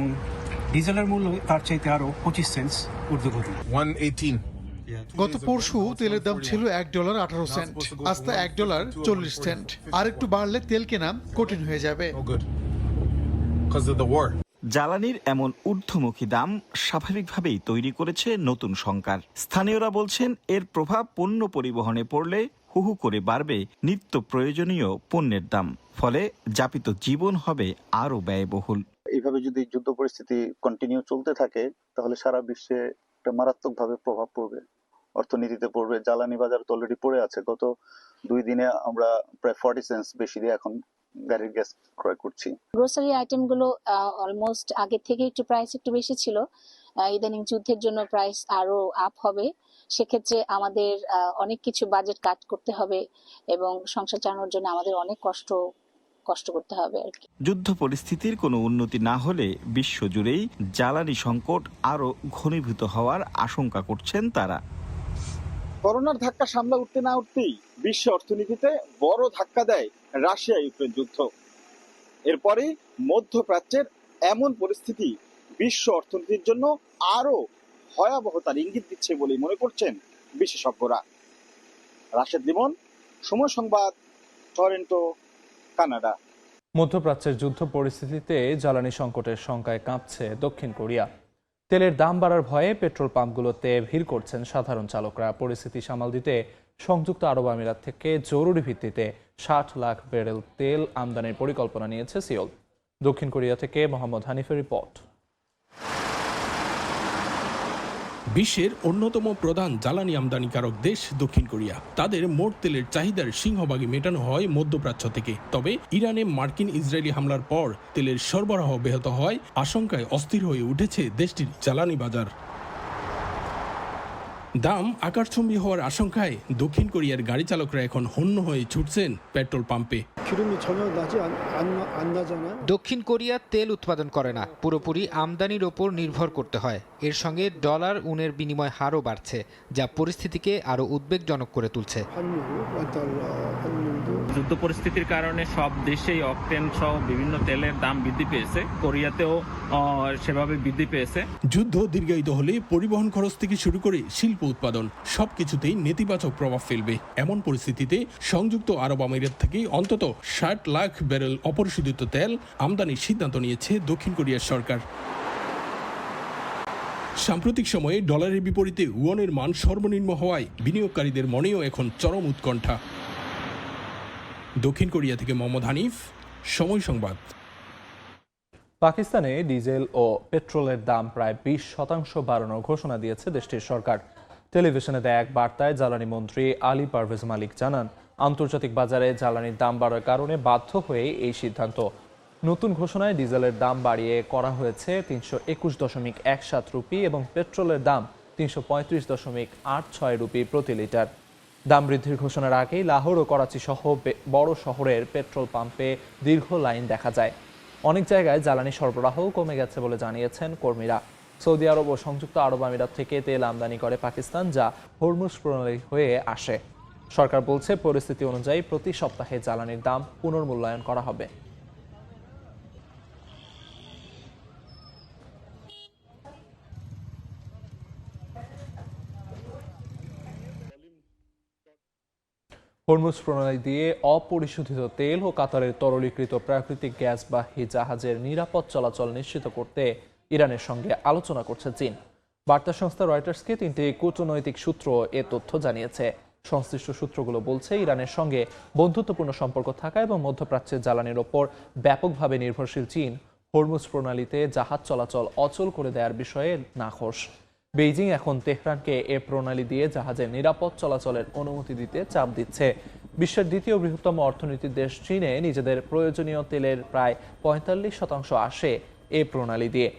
ডিজেলের মূল্য তার চাইতে আরও 25 সেন্ট ঊর্ধ্বগতি। 118 গত পরশু তেলের দাম ছিল $1.18, আজ তা $1.40। আর একটু বাড়লে তেল কেনা কঠিন হয়ে যাবে। জ্বালানির এমন ঊর্ধ্বমুখী দাম স্বাভাবিকভাবেই তৈরি করেছে নতুন শঙ্কার। স্থানীয়রা বলছেন এর প্রভাব পণ্য পরিবহনে পড়লে হুহু করে বাড়বে নিত্য প্রয়োজনীয় পণ্যের দাম, ফলে যাপিত জীবন হবে আরো ব্যয়বহুল। এইভাবে যদি যুদ্ধ পরিস্থিতি কন্টিনিউ চলতে থাকে তাহলে সারা বিশ্বে একটা মারাত্মকভাবে প্রভাব পড়বে, অর্থনীতিতে পড়বে। জ্বালানি বাজার তো অলরেডি পড়ে আছে। গত 2 দিনে আমরা প্রায় 40 সেন্ট বেশি দিয়ে এখন গাড়ির গ্যাস ক্রয় করছি। গ্রোসারি আইটেম গুলো অলমোস্ট আগে থেকে একটু প্রাইস একটু বেশি ছিল। ইদানিং যুদ্ধের জন্য প্রাইস আরো আপ হবে। সেক্ষেত্রে আমাদের অনেক কিছু বাজেট কাট করতে হবে এবং সংসার চালানোর জন্য আমাদের অনেক কষ্ট করতে হবে আর কি। যুদ্ধ পরিস্থিতির কোনো উন্নতি না হলে বিশ্বজুড়েই জ্বালানি সংকট আরো ঘনীভূত হওয়ার আশঙ্কা করছেন তারা। করোনার ধাক্কা সামলা উঠতে না উঠতেই বিশ্ব অর্থনীতিতে বড় ধাক্কা দেয় রাশিয়া ইউক্রেন যুদ্ধ। এরপরে মধ্যপ্রাচ্যের এমন পরিস্থিতি বিশ্ব অর্থনীতির জন্য আরো ভয়াবহতার ইঙ্গিত দিচ্ছে বলে মনে করছেন বিশেষজ্ঞরা। রাশেদ লিমন, সময় সংবাদ, টরন্টো, কানাডা। মধ্যপ্রাচ্যের যুদ্ধ পরিস্থিতিতে জ্বালানি সংকটের শঙ্কায় কাঁপছে দক্ষিণ কোরিয়া। তেলের দাম বাড়ার ভয়ে পেট্রোল পাম্পগুলোতে ভিড় করছেন সাধারণ চালকরা। পরিস্থিতি সামাল দিতে সংযুক্ত আরব আমিরাত থেকে জরুরি ভিত্তিতে 60 লাখ ব্যারেল তেল আমদানির পরিকল্পনা নিয়েছে সিওল। দক্ষিণ কোরিয়া থেকে মোহাম্মদ হানিফের রিপোর্ট। বিশ্বের অন্যতম প্রধান জ্বালানি আমদানিকারক দেশ দক্ষিণ কোরিয়া। তাদের মোট তেলের চাহিদার সিংহভাগই মেটানো হয় মধ্যপ্রাচ্য থেকে। তবে ইরানে মার্কিন ইসরায়েলি হামলার পর তেলের সরবরাহ ব্যাহত হয় আশঙ্কায় অস্থির হয়ে উঠেছে দেশটির জ্বালানি বাজার। দাম আকাশচুম্বী হওয়ার আশঙ্কায় দক্ষিণ কোরিয়ার গাড়ি চালকরা এখন হন্য হয়ে ছুটছেন পেট্রোল পাম্পে। দক্ষিণ কোরিয়া তেল উৎপাদন করে না, পুরোপুরি আমদানির ওপর নির্ভর করতে হয়। এর সঙ্গে ডলার উনের বিনিময় হারও বাড়ছে, যা পরিস্থিতিকে আরো উদ্বেগজনক করে তুলছে। যুদ্ধ পরিস্থিতির কারণে সব দেশেই অকটেন সহ বিভিন্ন তেলের দাম বৃদ্ধি পেয়েছে, কোরিয়াতেও সেভাবে বৃদ্ধি পেয়েছে। যুদ্ধ দীর্ঘায়িত হলে পরিবহন খরচ থেকে শুরু করে শিল্প উৎপাদন সবকিছুতেই নেতিবাচক প্রভাব ফেলবে। এমন পরিস্থিতিতে সংযুক্ত আরব আমিরাত থেকে অন্তত 60 লাখ ব্যারেল অপরিশোধিত তেল আমদানির সিদ্ধান্ত নিয়েছে দক্ষিণ কোরিয়ার সরকার। সাম্প্রতিক সময়ে ডলারের বিপরীতে ওয়ানের মান সর্বনিম্ন হওয়ায় বিনিয়োগকারীদের মনেও এখন চরম উৎকণ্ঠা। দক্ষিণ কোরিয়া থেকে মোহাম্মদ হানিফ, সময় সংবাদ। পাকিস্তানে ডিজেল ও পেট্রোলের দাম প্রায় 20% বাড়ানোর ঘোষণা দিয়েছে দেশটির সরকার। টেলিভিশনে দেয়া এক বার্তায় জ্বালানি মন্ত্রী আলী পারভেজ মালিক জানান, আন্তর্জাতিক বাজারে জ্বালানির দাম বাড়ার কারণে বাধ্য হয়ে এই সিদ্ধান্ত। নতুন ঘোষণায় ডিজেলের দাম বাড়িয়ে করা হয়েছে 321.17 রুপি এবং পেট্রোলের দাম 335.86 রুপি প্রতি লিটার। দাম বৃদ্ধির ঘোষণার আগেই লাহোর ও করাচি সহ বড় শহরের পেট্রোল পাম্পে দীর্ঘ লাইন দেখা যায়। অনেক জায়গায় জ্বালানি সরবরাহও কমে গেছে বলে জানিয়েছেন কর্মীরা। সৌদি আরব ও সংযুক্ত আরব আমিরাত থেকে তেল আমদানি করে পাকিস্তান, যা হরমুজ প্রণালী হয়ে আসে। সরকার বলছে, পরিস্থিতি অনুযায়ী প্রতি সপ্তাহে জ্বালানির দাম পুনর্মূল্যায়ন করা হবে। হরমুজ প্রণালী দিয়ে অপরিশোধিত তেল ও কাতারের তরলীকৃত প্রাকৃতিক গ্যাসবাহী জাহাজের নিরাপদ চলাচল নিশ্চিত করতে ইরানের সঙ্গে আলোচনা করছে চীন। বার্তা সংস্থা রয়টার্সকে 3টি কূটনৈতিক সূত্র এ তথ্য জানিয়েছে। সংশ্লিষ্ট সূত্রগুলো বলছে, ইরানের সঙ্গে বন্ধুত্বপূর্ণ সম্পর্ক থাকা এবং মধ্যপ্রাচ্যের জ্বালানির ওপর ব্যাপকভাবে নির্ভরশীল চীন হরমুজ প্রণালীতে জাহাজ চলাচল অচল করে দেওয়ার বিষয়ে নাখোশ। বেইজিং এখন তেহরানকে এ প্রণালী দিয়ে জাহাজের নিরাপদ চলাচলের অনুমতি দিতে চাপ দিচ্ছে। বিশ্বের দ্বিতীয় বৃহত্তম অর্থনীতির দেশ চীনে নিজেদের প্রয়োজনীয় তেলের প্রায় 45% আসে এ প্রণালী দিয়ে।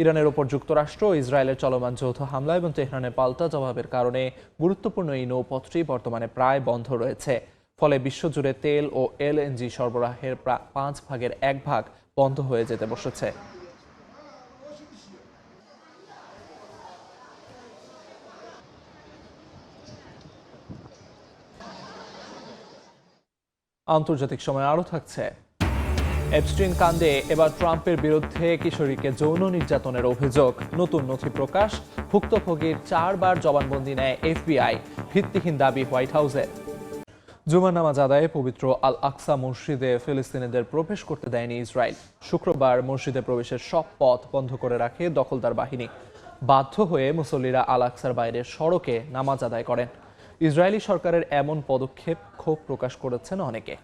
ইরানের ওপর যুক্তরাষ্ট্র ও ইসরায়েলের চলমান যৌথ হামলা এবং তেহরানের পাল্টা জবাবের কারণে গুরুত্বপূর্ণ এই নৌপথটি বর্তমানে প্রায় বন্ধ রয়েছে। ফলে বিশ্বজুড়ে তেল ও এলএনজি সরবরাহের প্রায় 5 ভাগের 1 ভাগ বন্ধ হয়ে যেতে বসেছে। আন্তর্জাতিক সময় আরও থাকছে। এপস্টিন কাণ্ডে এবার ট্রাম্পের বিরুদ্ধে কিশোরীকে যৌন নির্যাতনের অভিযোগ, নতুন নথি প্রকাশ, ভুক্তভোগীর 4 বার জবানবন্দি নেয় এফবিআই, ভিত্তিহীন দাবি হোয়াইট হাউসের। জুমার নামাজ আদায়ে পবিত্র আল আকসা মসজিদে ফিলিস্তিনিদের প্রবেশ করতে দেয়নি ইসরায়েল। শুক্রবার মসজিদে প্রবেশের সব পথ বন্ধ করে রাখে দখলদার বাহিনী। বাধ্য হয়ে মুসল্লিরা আল আকসার বাইরের সড়কে নামাজ আদায় করেন। ইসরায়েলি সরকারের এমন পদক্ষেপ ক্ষোভ প্রকাশ করেছেন অনেকে।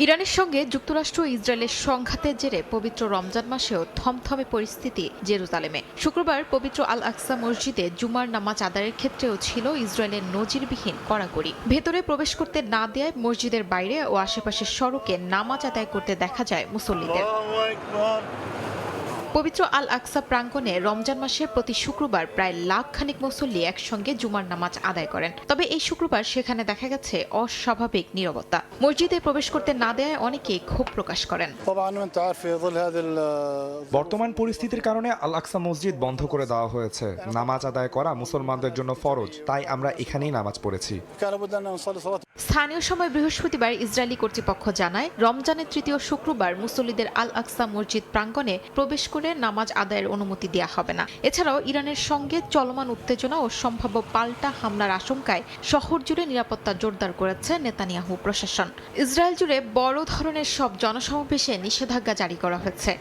ইরানের সঙ্গে যুক্তরাষ্ট্র ও ইসরায়েলের সংঘাতের জেরে পবিত্র রমজান মাসেও থমথমে পরিস্থিতি জেরুজালেমে। শুক্রবার পবিত্র আল আকসা মসজিদে জুমার নামাজ আদায়ের ক্ষেত্রেও ছিল ইসরায়েলের নজিরবিহীন কড়াকড়ি। ভেতরে প্রবেশ করতে না দেয় মসজিদের বাইরে ও আশেপাশের সড়কে নামাজ আদায় করতে দেখা যায় মুসল্লিদের। পবিত্র আল আকসা প্রাঙ্গণে রমজান মাসের প্রতি শুক্রবার প্রায় লাখখানিক মুসল্লি একসঙ্গে জুমার নামাজ আদায় করেন। তবে এই শুক্রবার সেখানে দেখা গেছে অস্বাভাবিক নীরবতা। মসজিদে প্রবেশ করতে না দেয় অনেকেই ক্ষোভ প্রকাশ করেন। বর্তমান পরিস্থিতির কারণে আল আকসা মসজিদ বন্ধ করে দেওয়া হয়েছে। নামাজ আদায় করা মুসলমানদের জন্য ফরজ, তাই আমরা এখানেই নামাজ পড়েছি। স্থানীয় সময় বৃহস্পতিবার ইসরায়েলি কর্তৃপক্ষ জানায়, রমজানের তৃতীয় শুক্রবার মুসল্লিদের আল আকসা মসজিদ প্রাঙ্গণে প্রবেশ করে নামাজ আদায়ের অনুমতি দেওয়া হবে না। এছাড়াও ইরানের সঙ্গে চলমান উত্তেজনা ও সম্ভাব্য পাল্টা হামলার আশঙ্কায় শহর জুড়ে নিরাপত্তা জোরদার করেছে নেতানিয়াহু প্রশাসন। ইসরায়েল জুড়ে বড় ধরনের সব জনসমাবেশে নিষেধাজ্ঞা জারি করা হয়েছে।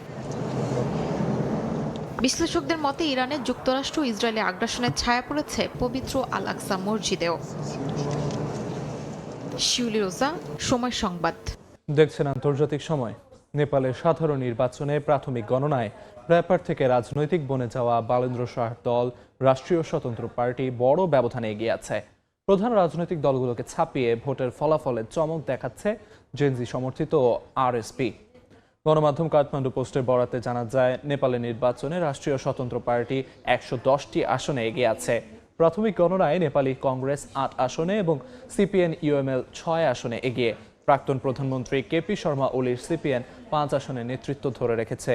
বিশ্লেষকদের মতে, ইরানে যুক্তরাষ্ট্র ও ইসরায়েলের আগ্রাসনের ছায়া পড়েছে পবিত্র আল আকসা মসজিদেও। শিউলি রোজা, সময় সংবাদ। দেখছেন আন্তর্জাতিক সময়। নেপালের সাধারণ নির্বাচনে প্রাথমিক গণনায় র্যাপার থেকে রাজনৈতিক বনে যাওয়া বালেন্দ্র শাহর দল রাষ্ট্রীয় স্বতন্ত্র পার্টি বড় ব্যবধানে এগিয়ে আছে। প্রধান রাজনৈতিক দলগুলোকে ছাপিয়ে ভোটের ফলাফলে চমক দেখাচ্ছে জেনজি সমর্থিত আরএসপি। গণমাধ্যম কাঠমান্ডু পোস্টের বরাতে জানা যায়, নেপালের নির্বাচনে রাষ্ট্রীয় স্বতন্ত্র পার্টি 110টি আসনে এগিয়ে আছে। প্রাথমিক গণনায় নেপালি কংগ্রেস 8 আসনে এবং সিপিএন ইউএমএল 6 আসনে এগিয়ে। প্রাক্তন প্রধানমন্ত্রী কেপি শর্মা ওলির সিপিএন 5 আসনে নেতৃত্ব ধরে রেখেছে।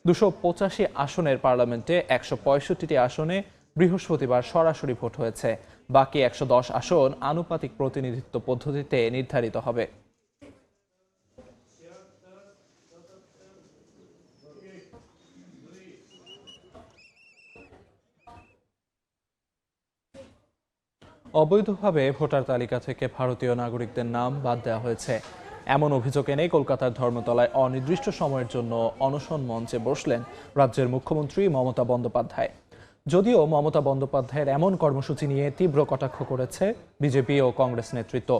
285 আসনের পার্লামেন্টে 165টি আসনে বৃহস্পতিবার সরাসরি ভোট হয়েছে। বাকি 110 আসন আনুপাতিক প্রতিনিধিত্ব পদ্ধতিতে নির্ধারিত হবে। অবৈধভাবে ভোটার তালিকা থেকে ভারতীয় নাগরিকদের নাম বাদ দেওয়া হয়েছে এমন অভিযোগ এনে কলকাতার ধর্মতলায় অনির্দিষ্ট সময়ের জন্য অনশন মঞ্চে বসলেন রাজ্যের মুখ্যমন্ত্রী মমতা বন্দ্যোপাধ্যায়। যদিও মমতা বন্দ্যোপাধ্যায়ের এমন কর্মসূচি নিয়ে তীব্র কটাক্ষ করেছে বিজেপি ও কংগ্রেস নেতৃত্ব।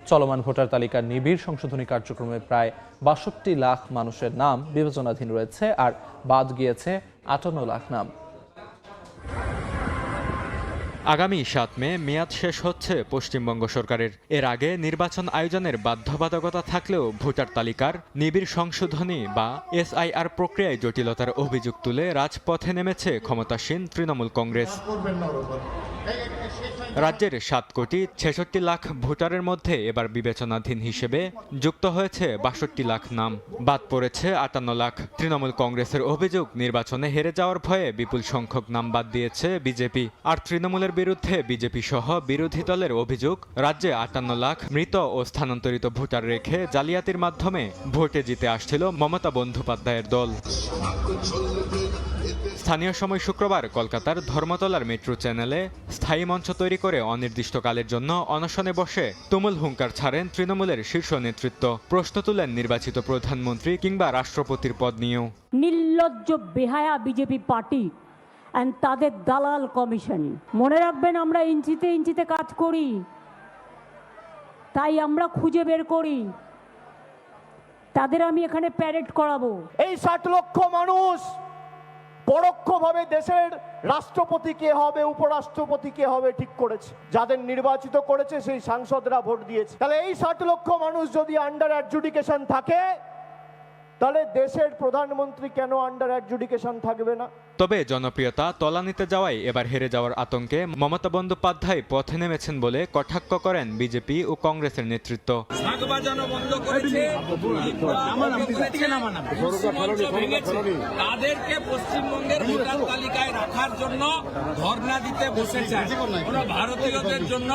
চলমান ভোটার তালিকার নিবিড় সংশোধনী কার্যক্রমে প্রায় ৬২ লাখ মানুষের নাম বিবেচনাধীন রয়েছে, আর বাদ গিয়েছে ৫৮ লাখ নাম। আগামী ৭ মে মেয়াদ শেষ হচ্ছে পশ্চিমবঙ্গ সরকারের। এর আগে নির্বাচন আয়োজনের বাধ্যবাধকতা থাকলেও ভোটার তালিকার নিবিড় সংশোধনী বা SIR প্রক্রিয়ায় জটিলতার অভিযোগ তুলে রাজপথে নেমেছে ক্ষমতাসীন তৃণমূল কংগ্রেস। রাজ্যের ৭,৬৬ লাখ ভোটারের মধ্যে এবার বিবেচনাধীন হিসেবে যুক্ত হয়েছে ৬২ লাখ নাম, বাদ পড়েছে ৫৮ লাখ। তৃণমূল কংগ্রেসের অভিযোগ, নির্বাচনে হেরে যাওয়ার ভয়ে বিপুল সংখ্যক নাম বাদ দিয়েছে বিজেপি। আর তৃণমূলের বিরুদ্ধে বিজেপি সহ বিরোধী দলের অভিযোগ, রাজ্যে ৫৮ লাখ মৃত ও স্থানান্তরিত ভোটার রেখে জালিয়াতির মাধ্যমে ভোটে জিতে আসছিল মমতা বন্দ্যোপাধ্যায়ের দল। স্থানীয় সময় শুক্রবার কলকাতার ধর্মতলার মেট্রো চ্যানেলে স্থায়ী মঞ্চ তৈরি করে অনির্দিষ্টকালের জন্য অনশনে বসে তুমুল হুঙ্কার ছাড়েন তৃণমূলের শীর্ষ নেতৃত্ব। প্রশ্ন তুলেন নির্বাচিত প্রধানমন্ত্রী কিংবা রাষ্ট্রপতির পদ নিয়েও। নির্লজ্জ বেহায়া বিজেপি পার্টি এন্ড তাদের দালাল কমিশন। মনে রাখবেন, আমরা ইঞ্চিতে ইঞ্চিতে কাজ করি, তাই আমরা খুঁজে বের করি। তাদের আমি এখানে প্যারেড করাবো। এই ৬০ লক্ষ মানুষ পরোক্ষভাবে দেশের রাষ্ট্রপতি কে হবে, উপরাষ্ট্রপতি কে হবে ঠিক করেছে। যাদের নির্বাচিত করেছে সেই সাংসদরা ভোট দিয়েছে। তাহলে এই ৬০ লক্ষ মানুষ যদি আন্ডার অ্যাডজুডিকেশন থাকে, তাহলে দেশের প্রধানমন্ত্রী কেন আন্ডার অ্যাডজুডিকেশন থাকবে না? তবে জনপ্রিয়তা তলানিতে যাওয়ায় এবার হেরে যাওয়ার আতঙ্কে মমতা বন্দ্যোপাধ্যায় পথে নেমেছেন বলে কটাক্ষ করেন বিজেপি ও কংগ্রেসের নেতৃত্ব। তাদেরকে পশ্চিমবঙ্গের ভোটার তালিকায় রাখার জন্য ধর্ণা দিতে বসেছেন। ভারতীয়দের জন্য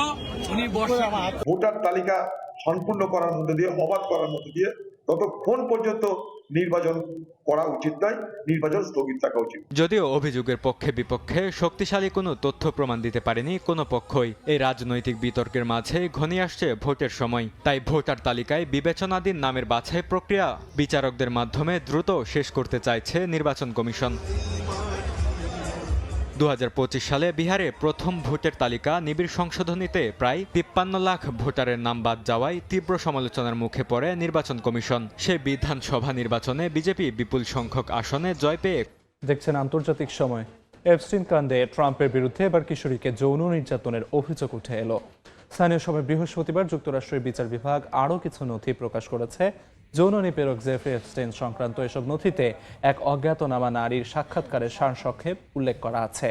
উনি ভোটার তালিকা সম্পূর্ণ করার মধ্যে দিয়ে, অবাধ করার মধ্যে দিয়ে ততক্ষণ পর্যন্ত নির্বাচন করা উচিত নয়, নির্বাচন স্থগিত রাখা উচিত। যদিও অভিযোগের পক্ষে বিপক্ষে শক্তিশালী কোনো তথ্য প্রমাণ দিতে পারেনি কোনো পক্ষই। এই রাজনৈতিক বিতর্কের মাঝে ঘনিয়ে আসছে ভোটের সময়, তাই ভোটার তালিকায় বিবেচনাধীন নামের বাছাই প্রক্রিয়া বিচারকদের মাধ্যমে দ্রুত শেষ করতে চাইছে নির্বাচন কমিশন। ২০২৫ সালে বিহারে প্রথম ভোটের তালিকা নিবিড় সংশোধনীতে প্রায় ৫৩ লাখ ভোটারের নাম বাদ যাওয়ায় তীব্র সমালোচনার মুখে পড়ে নির্বাচন কমিশন। সে বিধানসভা নির্বাচনে বিজেপি বিপুল সংখ্যক আসনে জয় পেয়ে। দেখছেন আন্তর্জাতিক সময়। এপস্টিন কাণ্ডে ট্রাম্পের বিরুদ্ধে এবার কিশোরীকে যৌন নির্যাতনের অভিযোগ উঠে এলো। স্থানীয় সময় বৃহস্পতিবার যুক্তরাষ্ট্রের বিচার বিভাগ আরও কিছু নথি প্রকাশ করেছে। যৌন নিপীড়ক জেফ্রি এপস্টাইন সংক্রান্ত এসব নথিতে এক অজ্ঞাতনামা নারীর সাক্ষাৎকারের সারসংক্ষেপ উল্লেখ করা আছে,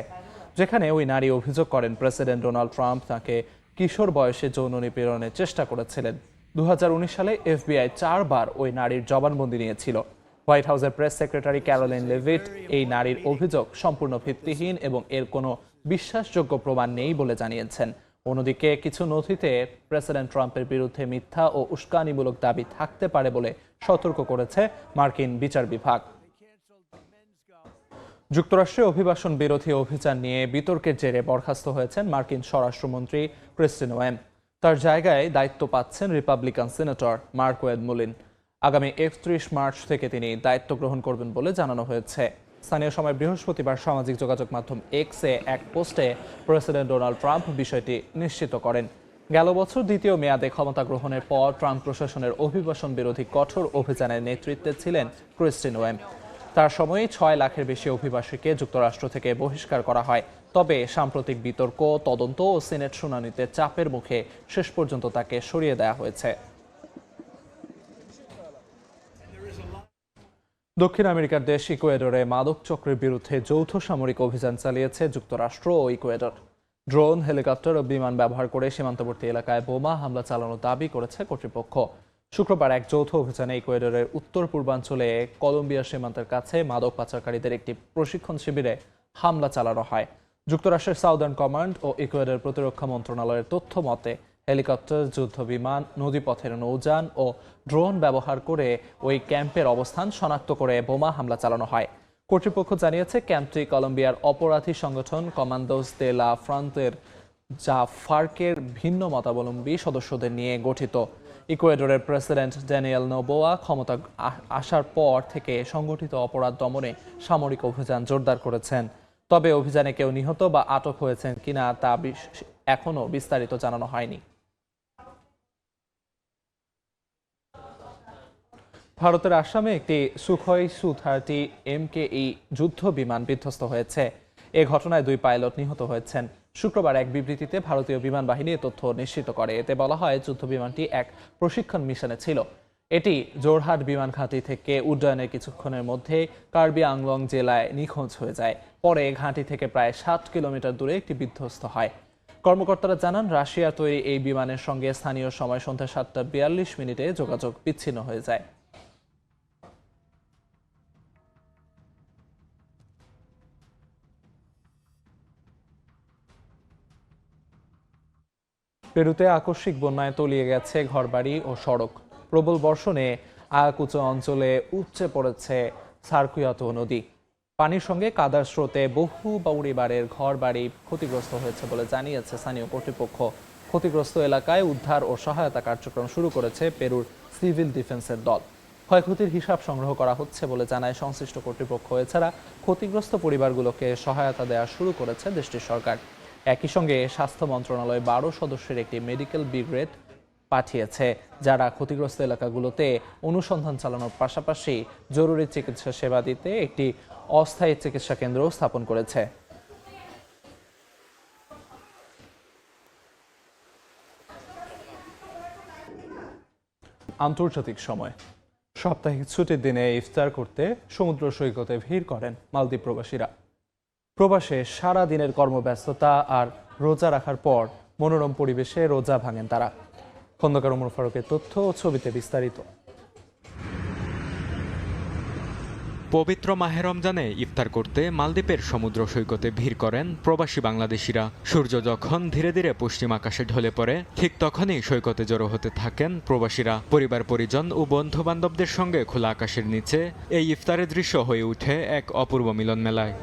যেখানে ওই নারী অভিযোগ করেন প্রেসিডেন্ট ডোনাল্ড ট্রাম্প তাকে কিশোর বয়সে যৌন নিপীড়নের চেষ্টা করেছিলেন। ২০১৯ সালে FBI 4 বার ওই নারীর জবানবন্দি নিয়েছিল। হোয়াইট হাউসের প্রেস সেক্রেটারি ক্যারোলিন লেভিট এই নারীর অভিযোগ সম্পূর্ণ ভিত্তিহীন এবং এর কোনো বিশ্বাসযোগ্য প্রমাণ নেই বলে জানিয়েছেন। অন্যদিকে কিছু নথিতে প্রেসিডেন্ট ট্রাম্পের বিরুদ্ধে মিথ্যা ও উস্কানিমূলক দাবি থাকতে পারে বলে সতর্ক করেছে মার্কিন বিচার বিভাগ। যুক্তরাষ্ট্রে অভিবাসন বিরোধী অভিযান নিয়ে বিতর্কের জেরে বরখাস্ত হয়েছেন মার্কিন স্বরাষ্ট্রমন্ত্রী ক্রিস্টিন ওয়েন। তার জায়গায় দায়িত্ব পাচ্ছেন রিপাবলিকান সিনেটর মার্ক ওয়েড মুলিন। আগামী ৩১ মার্চ থেকে তিনি দায়িত্ব গ্রহণ করবেন বলে জানানো হয়েছে। স্থানীয় সময় বৃহস্পতিবার সামাজিক যোগাযোগ মাধ্যম এক্সে এক পোস্টে প্রেসিডেন্ট ডোনাল্ড ট্রাম্প বিষয়টি নিশ্চিত করেন। গেল বছর দ্বিতীয় মেয়াদে ক্ষমতা গ্রহণের পর ট্রাম্প প্রশাসনের অভিবাসন বিরোধী কঠোর অভিযানের নেতৃত্বে ছিলেন ক্রিস্টিন ওয়েন। তার সময়ে ৬ লাখের বেশি অভিবাসীকে যুক্তরাষ্ট্র থেকে বহিষ্কার করা হয়। তবে সাম্প্রতিক বিতর্ক, তদন্ত ও সিনেট শুনানিতে চাপের মুখে শেষ পর্যন্ত তাকে সরিয়ে দেওয়া হয়েছে। দক্ষিণ আমেরিকার দেশ ইকুয়েডরে মাদক চক্রের বিরুদ্ধে যৌথ সামরিক অভিযান চালিয়েছে যুক্তরাষ্ট্র ও ইকুয়েডর। ড্রোন, হেলিকপ্টার ও বিমান ব্যবহার করে সীমান্তবর্তী এলাকায় বোমা হামলা চালানোর দাবি করেছে কর্তৃপক্ষ। শুক্রবার এক যৌথ অভিযানে ইকুয়েডরের উত্তর পূর্বাঞ্চলে কলম্বিয়া সীমান্তের কাছে মাদক পাচারকারীদের একটি প্রশিক্ষণ শিবিরে হামলা চালানো হয়। যুক্তরাষ্ট্রের সাউদার্ন কমান্ড ও ইকুয়েডর প্রতিরক্ষা মন্ত্রণালয়ের তথ্য মতে হেলিকপ্টার, যুদ্ধ বিমান, নদীপথের নৌযান ও ড্রোন ব্যবহার করে ওই ক্যাম্পের অবস্থান শনাক্ত করে বোমা হামলা চালানো হয়। কর্তৃপক্ষ জানিয়েছে ক্যাম্পটি কলম্বিয়ার অপরাধী সংগঠন কমান্ডোস দে লা ফ্রন্টের যা ফার্কের ভিন্ন মতাবলম্বী সদস্যদের নিয়ে গঠিত। ইকুয়েডরের প্রেসিডেন্ট ড্যানিয়েল নোবোয়া ক্ষমতা আসার পর থেকে সংগঠিত অপরাধ দমনে সামরিক অভিযান জোরদার করেছেন। তবে অভিযানে কেউ নিহত বা আটক হয়েছেন কিনা তা এখনও বিস্তারিত জানানো হয়নি। ভারতের আসামে একটি সুখই সু-30 MKE যুদ্ধ বিমান বিধ্বস্ত হয়েছে। এ ঘটনায় 2 পাইলট নিহত হয়েছেন। শুক্রবার এক বিবৃতিতে ভারতীয় বিমান বাহিনী এ তথ্য নিশ্চিত করে। এতে বলা হয়, যুদ্ধ বিমানটি এক প্রশিক্ষণ মিশনে ছিল। এটি জোরহাট বিমান ঘাঁটি থেকে উড্ডয়নের কিছুক্ষণের মধ্যে কার্বি আংলং জেলায় নিখোঁজ হয়ে যায়। পরে ঘাঁটি থেকে প্রায় 60 কিলোমিটার দূরে একটি বিধ্বস্ত হয়। কর্মকর্তারা জানান, রাশিয়ার তৈরি এই বিমানের সঙ্গে স্থানীয় সময় সন্ধ্যা 7:42 যোগাযোগ বিচ্ছিন্ন হয়ে যায়। পেরুতে আকস্মিক বন্যায় তলিয়ে গেছে ঘরবাড়ি ও সড়ক। প্রবল বর্ষণে আয়াকুচো অঞ্চলে উপচে পড়েছে সার্কুয়াতো নদী। পানির সঙ্গে কাদার স্রোতে বহু পরিবারের ঘরবাড়ি ক্ষতিগ্রস্ত হয়েছে বলে জানিয়েছে স্থানীয় কর্তৃপক্ষ। ক্ষতিগ্রস্ত এলাকায় উদ্ধার ও সহায়তা কার্যক্রম শুরু করেছে পেরুর সিভিল ডিফেন্সের দল। ক্ষয়ক্ষতির হিসাব সংগ্রহ করা হচ্ছে বলে জানায় সংশ্লিষ্ট কর্তৃপক্ষ। এছাড়া ক্ষতিগ্রস্ত পরিবারগুলোকে সহায়তা দেওয়া শুরু করেছে দেশটির সরকার। একই সঙ্গে স্বাস্থ্য মন্ত্রণালয় 12 সদস্যের একটি মেডিকেল ব্রিগেড পাঠিয়েছে, যারা ক্ষতিগ্রস্ত এলাকাগুলোতে অনুসন্ধান চালানোর পাশাপাশি জরুরি চিকিৎসা সেবা দিতে একটি অস্থায়ী চিকিৎসা কেন্দ্র স্থাপন করেছে। আন্তর্জাতিক সময়। সাপ্তাহিক ছুটির দিনে ইফতার করতে সমুদ্র সৈকতে ভিড় করেন মালদ্বীপ প্রবাসীরা। প্রবাসে সারা দিনের কর্মব্যস্ততা আর রোজা রাখার পর মনোরম পরিবেশে রোজা ভাঙেন তারা। খন্দকার ওমর ফারুকের তথ্য ও ছবিতে বিস্তারিত। পবিত্র মাহে রমজানে ইফতার করতে মালদ্বীপের সমুদ্র সৈকতে ভিড় করেন প্রবাসী বাংলাদেশিরা। সূর্য যখন ধীরে ধীরে পশ্চিম আকাশে ঢলে পড়ে, ঠিক তখনই সৈকতে জড়ো হতে থাকেন প্রবাসীরা। পরিবার পরিজন ও বন্ধু বান্ধবদের সঙ্গে খোলা আকাশের নিচে এই ইফতারের দৃশ্য হয়ে ওঠে এক অপূর্ব মিলন মেলায়।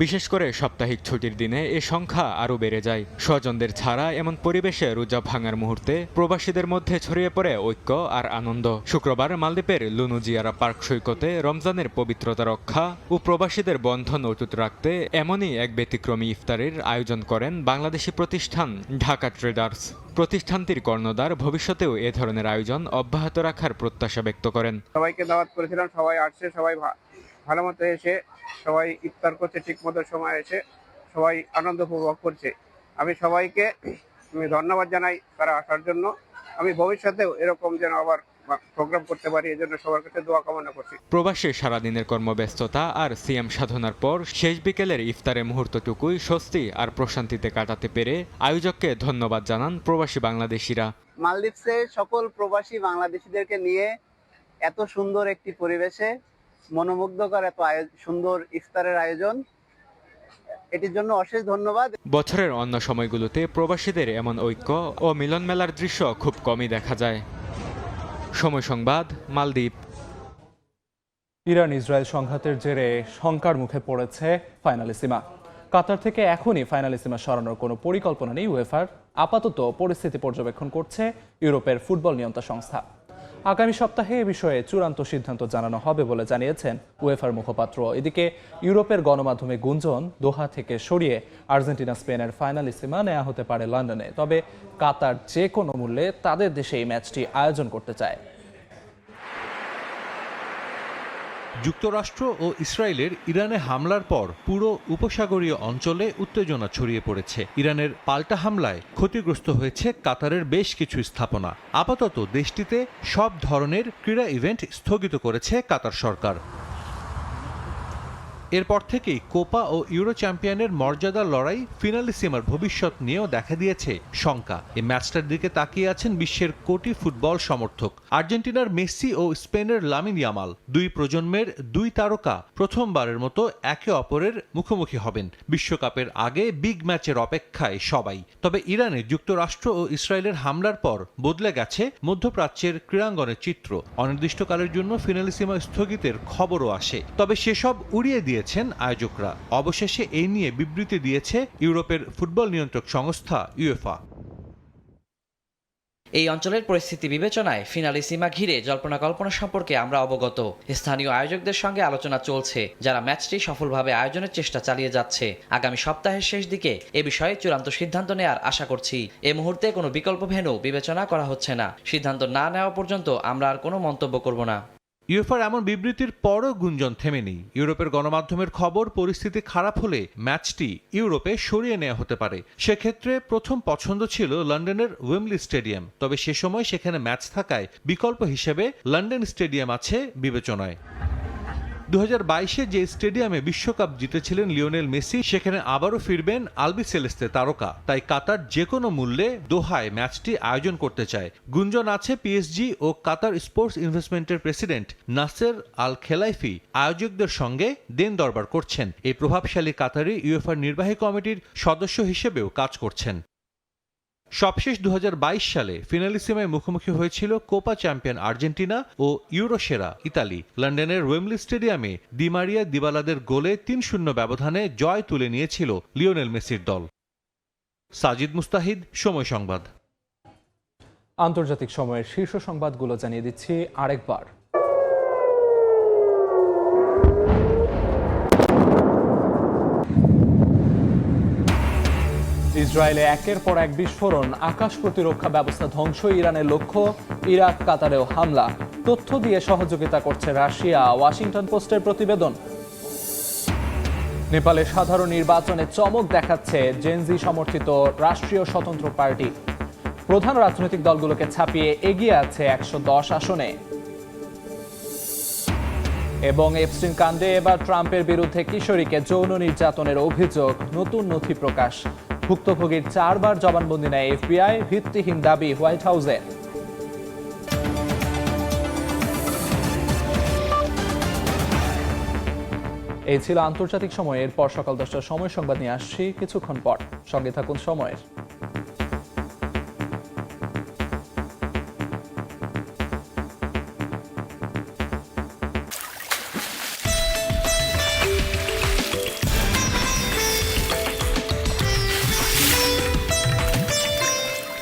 বিশেষ করে সাপ্তাহিক ছুটির দিনে এ সংখ্যা আরও বেড়ে যায়। স্বজনদের ছাড়া এমন পরিবেশে রোজা ভাঙার মুহূর্তে প্রবাসীদের মধ্যে ছড়িয়ে পড়ে ঐক্য আর আনন্দ। শুক্রবার মালদ্বীপের লুনুজিয়ারা পার্ক সৈকতে রমজানের পবিত্রতা রক্ষা ও প্রবাসীদের বন্ধন অটুট রাখতে এমনই এক ব্যতিক্রমী ইফতারের আয়োজন করেন বাংলাদেশি প্রতিষ্ঠান ঢাকা ট্রেডার্স। প্রতিষ্ঠানটির কর্ণধার ভবিষ্যতেও এ ধরনের আয়োজন অব্যাহত রাখার প্রত্যাশা ব্যক্ত করেন। সবাইকে দাওয়াত করেছিলাম, সবাই আসছে, সবাই ভালো মতো এসে সবাই ইফতার করছে, ঠিক মতো সময় এসে সবাই আনন্দ উপভোগ করছে। আমি সবাইকে ধন্যবাদ জানাই তারা আসার জন্য। আমি ভবিষ্যতেও এরকম যেন আবার প্রোগ্রাম করতে পারি, এজন্য সবার কাছে দোয়া কামনা করছি। প্রবাসে সারাদিনের কর্মব্যস্ততা আর সিয়াম সাধনার পর শেষ বিকেলের ইফতারের মুহূর্তটুকুই স্বস্তি আর প্রশান্তিতে কাটাতে পেরে আয়োজককে ধন্যবাদ জানান প্রবাসী বাংলাদেশিরা। মালদ্বীপসের সকল প্রবাসী বাংলাদেশিদেরকে নিয়ে এত সুন্দর একটি পরিবেশে মনোমুগ্ধকর এত সুন্দর ইফতারের আয়োজন, এটির জন্য অশেষ ধন্যবাদ। বছরের অন্য সময়গুলোতে প্রবাসীদের এমন ঐক্য ও মিলন মেলার দৃশ্য খুব কমই দেখা যায়। সময় সংবাদ, মালদ্বীপ। ইরান ইসরায়েল সংঘাতের জেরে শঙ্কার মুখে পড়েছে ফাইনালিসিমা। কাতার থেকে এখনই ফাইনালিসিমা সরানোর কোনো পরিকল্পনা নেই উয়েফার। আপাতত পরিস্থিতি পর্যবেক্ষণ করছে ইউরোপের ফুটবল নিয়ন্ত্রক সংস্থা। আগামী সপ্তাহে এ বিষয়ে চূড়ান্ত সিদ্ধান্ত জানানো হবে বলে জানিয়েছেন উয়েফার মুখপাত্র। এদিকে ইউরোপের গণমাধ্যমে গুঞ্জন, দোহা থেকে সরিয়ে আর্জেন্টিনা স্পেনের ফাইনালিসিমা নেওয়া হতে পারে লন্ডনে। তবে কাতার যে কোনো মূল্যে তাদের দেশে এই ম্যাচটি আয়োজন করতে চায়। যুক্তরাষ্ট্র ও ইসরায়েলের ইরানে হামলার পর পুরো উপসাগরীয় অঞ্চলে উত্তেজনা ছড়িয়ে পড়েছে। ইরানের পাল্টা হামলায় ক্ষতিগ্রস্ত হয়েছে কাতারের বেশ কিছু স্থাপনা। আপাতত দেশটিতে সব ধরনের ক্রীড়া ইভেন্ট স্থগিত করেছে কাতার সরকার। এরপর থেকেই কোপা ও ইউরো চ্যাম্পিয়নের মর্যাদার লড়াই ফিনালিসিমার ভবিষ্যৎ নিয়েও দেখা দিয়েছে শঙ্কা। এই ম্যাচটার দিকে তাকিয়ে আছেন বিশ্বের কোটি ফুটবল সমর্থক। আর্জেন্টিনার মেসি ও স্পেনের লামিন ইয়ামাল, দুই প্রজন্মের দুই তারকা প্রথমবারের মতো একে অপরের মুখোমুখি হবেন। বিশ্বকাপের আগে বিগ ম্যাচের অপেক্ষায় সবাই। তবে ইরানে যুক্তরাষ্ট্র ও ইসরায়েলের হামলার পর বদলে গেছে মধ্যপ্রাচ্যের ক্রীড়াঙ্গনের চিত্র। অনির্দিষ্টকালের জন্য ফিনালিসিমা স্থগিতের খবরও আসে। তবে সেসব উড়িয়ে দিয়ে দিয়েছেন আয়োজকরা। অবশেষে এই নিয়ে বিবৃতি দিয়েছে ইউরোপের ফুটবল নিয়ন্ত্রক সংস্থা ইউএফা। এই অঞ্চলের পরিস্থিতি বিবেচনায় ফিনালিসিমা ঘিরে জল্পনা কল্পনা সম্পর্কে আমরা অবগত। স্থানীয় আয়োজকদের সঙ্গে আলোচনা চলছে, যারা ম্যাচটি সফলভাবে আয়োজনের চেষ্টা চালিয়ে যাচ্ছে। আগামী সপ্তাহের শেষ দিকে এ বিষয়ে চূড়ান্ত সিদ্ধান্ত নেয়ার আশা করছি। এ মুহূর্তে কোনো বিকল্প ভেন্যু বিবেচনা করা হচ্ছে না। সিদ্ধান্ত না নেওয়া পর্যন্ত আমরা আর কোনো মন্তব্য করব না। ইউএফার এমন বিবৃতির পরও গুঞ্জন থেমেনি। ইউরোপের গণমাধ্যমের খবর, পরিস্থিতি খারাপ হলে ম্যাচটি ইউরোপে সরিয়ে নেওয়া হতে পারে। সেক্ষেত্রে প্রথম পছন্দ ছিল লন্ডনের ওয়েমলি স্টেডিয়াম, তবে সে সময় সেখানে ম্যাচ থাকায় বিকল্প হিসেবে লন্ডন স্টেডিয়াম আছে বিবেচনায়। 2022-এ যে স্টেডিয়ামে বিশ্বকাপ জিতেছিলেন লিওনেল মেসি, সেখানে আবারও ফিরবেন আলবিসেলেস্তে তারকা। তাই কাতার যে কোনো মূল্যে দোহায় ম্যাচটি আয়োজন করতে চায়। গুঞ্জন আছে পিএসজি ও কাতার স্পোর্টস ইনভেস্টমেন্টের প্রেসিডেন্ট নাসের আল খেলাইফি আয়োজকদের সঙ্গে দেন দরবার করছেন। এই প্রভাবশালী কাতারি ইউএফার নির্বাহী কমিটির সদস্য হিসেবেও কাজ করছেন। সবশেষ 2022 সালে ফিনালিসিমায় মুখোমুখি হয়েছিল কোপা চ্যাম্পিয়ন আর্জেন্টিনা ও ইউরো সেরা ইতালি। লন্ডনের ওয়েমলি স্টেডিয়ামে দি মারিয়া দিবালাদের গোলে 3-0 ব্যবধানে জয় তুলে নিয়েছিল লিওনেল মেসির দল। সাজিদ মুস্তাহিদ, সময় সংবাদ। আন্তর্জাতিক সময়ের শীর্ষ সংবাদগুলো জানিয়ে দিচ্ছি আরেকবার। ইসরায়েলে একের পর এক বিস্ফোরণ, আকাশ প্রতিরক্ষা ব্যবস্থা ধ্বংস, ইরানের লক্ষ্য, ইরাক কাতারেও হামলা, তথ্য দিয়ে সহযোগিতা করছে রাশিয়া, ওয়াশিংটন পোস্টের প্রতিবেদন। নেপালে সাধারণ নির্বাচনে চমক দেখাচ্ছে জেনজি সমর্থিত রাষ্ট্রীয় স্বতন্ত্র পার্টি। প্রধান রাজনৈতিক দলগুলোকে ছাপিয়ে এগিয়ে আছে 110 আসনে। এবং এপস্টিন কাণ্ডে এবার ট্রাম্পের বিরুদ্ধে কিশোরীকে যৌন নির্যাতনের অভিযোগ, নতুন নথি প্রকাশ। ভুক্তভোগীর 4 বার জবানবন্দি নেয় এফবিআই, ভিত্তিহীন দাবি হোয়াইট হাউসে। এই ছিল আন্তর্জাতিক সময়। এরপর সকাল 10টার সময় সংবাদ নিয়ে আসছি কিছুক্ষণ পর। সঙ্গে থাকুন সময়ের।